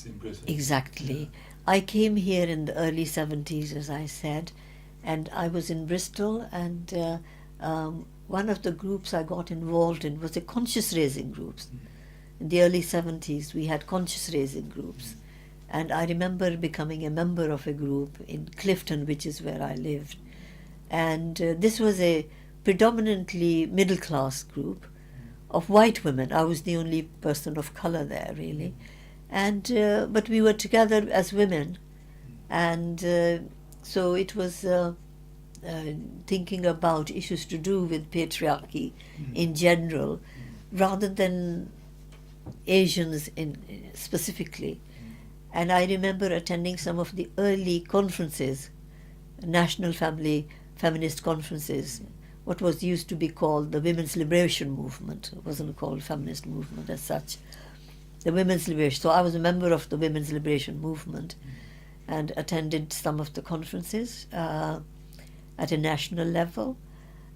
in Britain. Exactly. I came here in the early 70s, as I said, and I was in Bristol, and one of the groups I got involved in was the conscious raising groups. In the early 70s, we had conscious raising groups. And I remember becoming a member of a group in Clifton, which is where I lived. And this was a predominantly middle-class group of white women. I was the only person of color there, really. And but we were together as women. And so it was thinking about issues to do with patriarchy in general, rather than Asians specifically. And I remember attending some of the early conferences, national feminist conferences, what was used to be called the Women's Liberation Movement. It wasn't called feminist movement as such. The Women's Liberation. So I was a member of the Women's Liberation Movement and attended some of the conferences at a national level.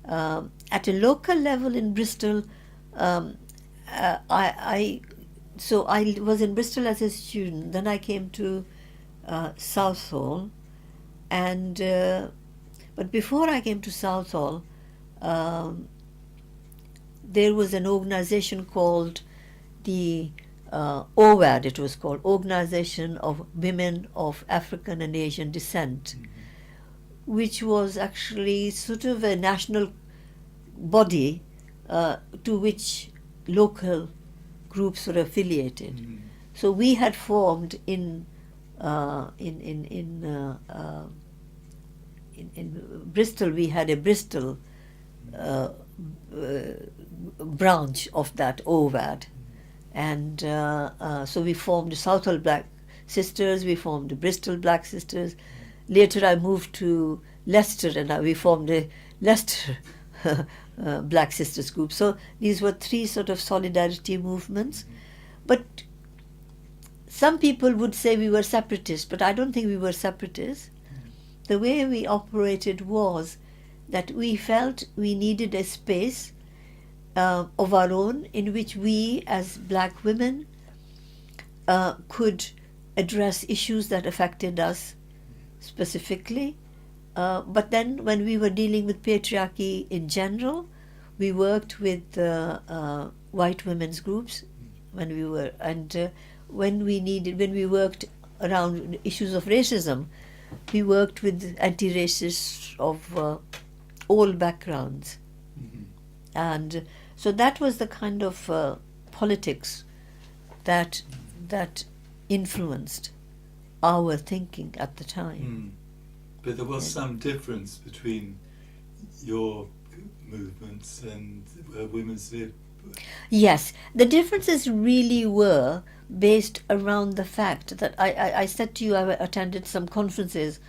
At a local level in Bristol, I was in Bristol as a student. Then I came to Southall, and but before I came to Southall, there was an organization called the OVAD. It was called Organization of Women of African and Asian Descent, which was actually sort of a national body to which local groups were affiliated. So we had formed in Bristol. We had a Bristol branch of that OVAD, and so we formed Southall Black Sisters. We formed Bristol Black Sisters. Later, I moved to Leicester, and we formed a Leicester Black Sisters group. So these were three sort of solidarity movements. But some people would say we were separatists, but I don't think we were separatists. The way we operated was that we felt we needed a space of our own in which we as black women could address issues that affected us specifically. But then when we were dealing with patriarchy in general, we worked with white women's groups when we worked around issues of racism, we worked with anti-racists of all backgrounds. And so that was the kind of politics that influenced our thinking at the time. But there was some difference between your movements and women's lib. Yes, the differences really were based around the fact that I said to you I attended some conferences,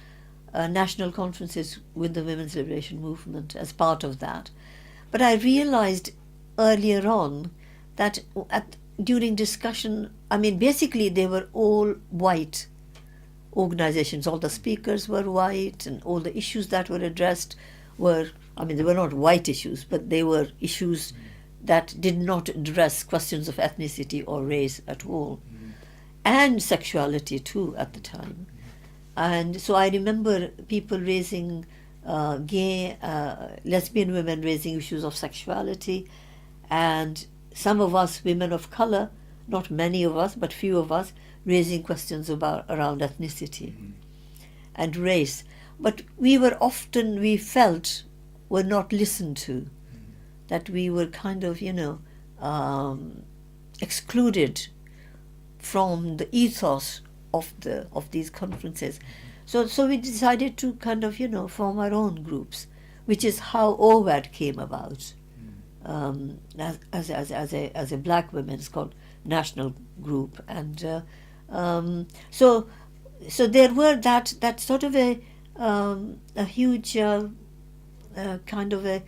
national conferences with the Women's Liberation Movement as part of that. But I realized earlier on that during discussion, I mean, basically they were all white organizations. All the speakers were white, and all the issues that were addressed were, I mean, they were not white issues, but they were issues that did not address questions of ethnicity or race at all, and sexuality too at the time. And so I remember people raising gay, lesbian women raising issues of sexuality, and some of us women of color, not many of us, but few of us, raising questions around ethnicity and race. But we felt were not listened to, that we were kind of, excluded from the ethos of these conferences. So we decided to kind of, form our own groups, which is how OVAD came about. As a black women's called national group, and so there were that sort of a huge kind of a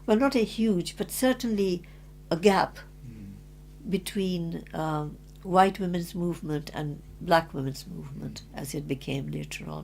well, not a huge, but certainly a gap between white women's movement and black women's movement as it became later on.